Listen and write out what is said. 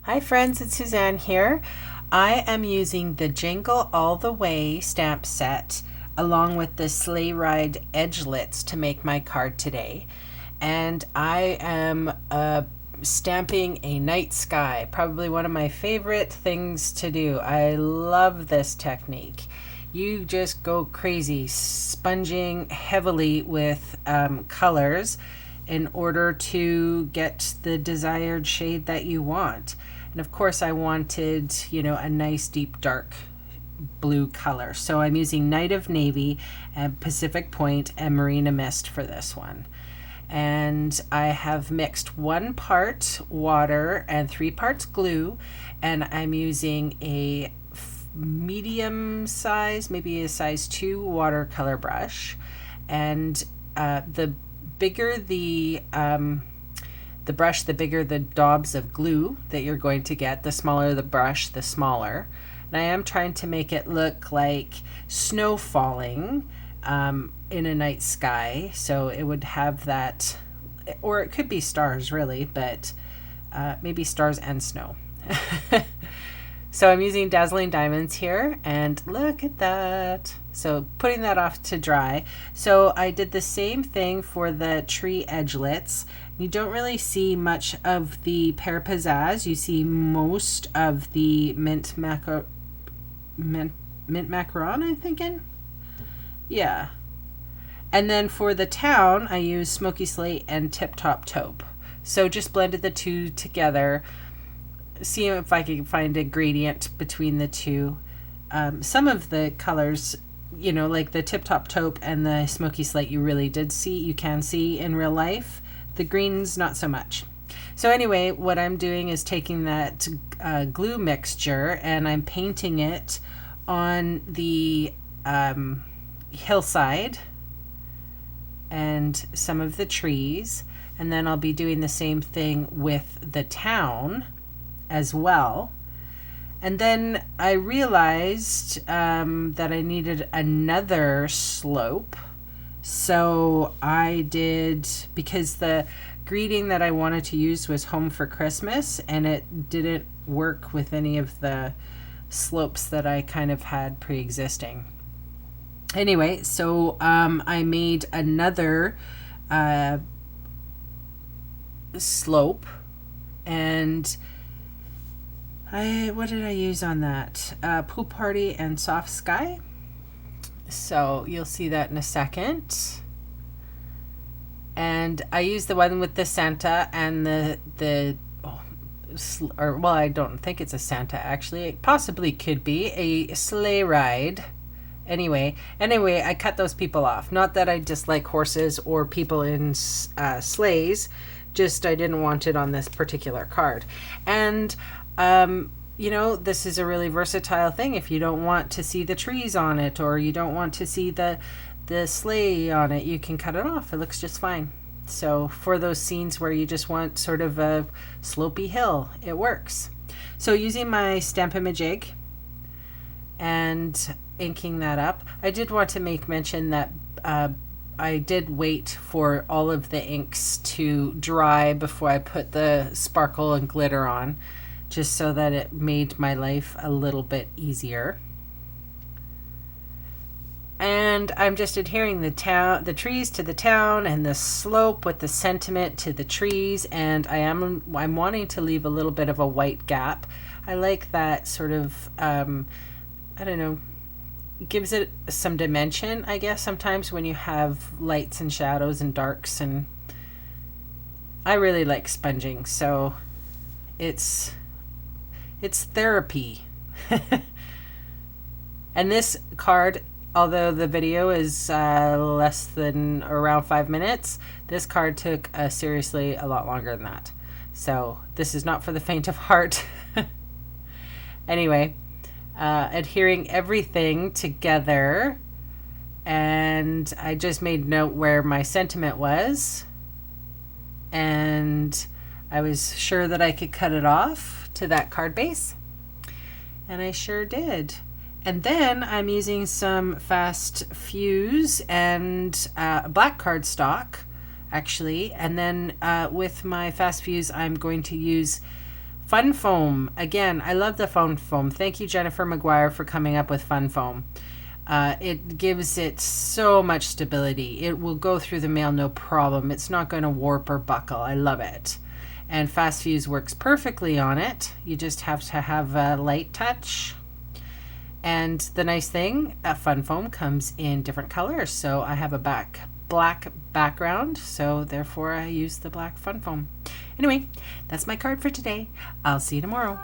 Hi friends, it's Suzanne here. I am using the Jingle All the Way stamp set along with the Sleigh Ride edgelets to make my card today. And I am stamping a night sky, probably one of my favorite things to do. I love this technique. You just go crazy, sponging heavily with colors in order to get the desired shade that you want. And of course I wanted, a nice deep dark blue color. So I'm using Night of Navy and Pacific Point and Marina Mist for this one. And I have mixed 1 part water and 3 parts glue, and I'm using a medium size, maybe a size 2 watercolor brush. And the bigger the brush, the bigger the daubs of glue that you're going to get. The smaller the brush, the smaller. And I am trying to make it look like snow falling in a night sky. So it would have that, or it could be stars really, but maybe stars and snow. So I'm using Dazzling Diamonds here, and look at that. So putting that off to dry. So I did the same thing for the tree edgelets. You don't really see much of the Pear Pizzazz. You see most of the mint macaron, I'm thinking. Yeah. And then for the town, I used Smoky Slate and Tip Top Taupe. So just blended the two together. See if I can find a gradient between the two. Some of the colors, like the Tip Top Taupe and the Smoky Slate, you can see in real life. The greens, not so much. So anyway, what I'm doing is taking that glue mixture and I'm painting it on the hillside and some of the trees. And then I'll be doing the same thing with the town as well. And then I realized that I needed another slope. So I did, because the greeting that I wanted to use was Home for Christmas, and it didn't work with any of the slopes that I kind of had pre-existing. Anyway, so I made another slope, and what did I use on that? Pool Party and Soft Sky. So you'll see that in a second. And I used the one with the Santa and I don't think it's a Santa actually. It possibly could be a sleigh ride. Anyway, I cut those people off. Not that I dislike horses or people in sleighs, just I didn't want it on this particular card. And this is a really versatile thing. If you don't want to see the trees on it, or you don't want to see the sleigh on it, you can cut it off. It looks just fine. So for those scenes where you just want sort of a slopey hill, it works. So using my Stamp-A-Majig and inking that up, I did want to make mention that I did wait for all of the inks to dry before I put the sparkle and glitter on, just so that it made my life a little bit easier. And I'm just adhering the trees to the town and the slope with the sentiment to the trees, and I'm wanting to leave a little bit of a white gap. I like that sort of, gives it some dimension, I guess, sometimes when you have lights and shadows and darks, and I really like sponging, so it's therapy. And this card, although the video is less than around 5 minutes, this card took seriously a lot longer than that. So this is not for the faint of heart. Anyway, adhering everything together, and I just made note where my sentiment was, and I was sure that I could cut it off to that card base, and I sure did. And then I'm using some fast fuse and black cardstock actually, and then with my fast fuse I'm going to use Fun foam. Again, I love the fun foam. Thank you, Jennifer McGuire, for coming up with fun foam. It gives it so much stability. It will go through the mail no problem. It's not going to warp or buckle. I love it. And Fast Fuse works perfectly on it. You just have to have a light touch. And the nice thing, fun foam comes in different colors. So I have a black background, so therefore I use the black fun foam. Anyway, that's my card for today. I'll see you tomorrow.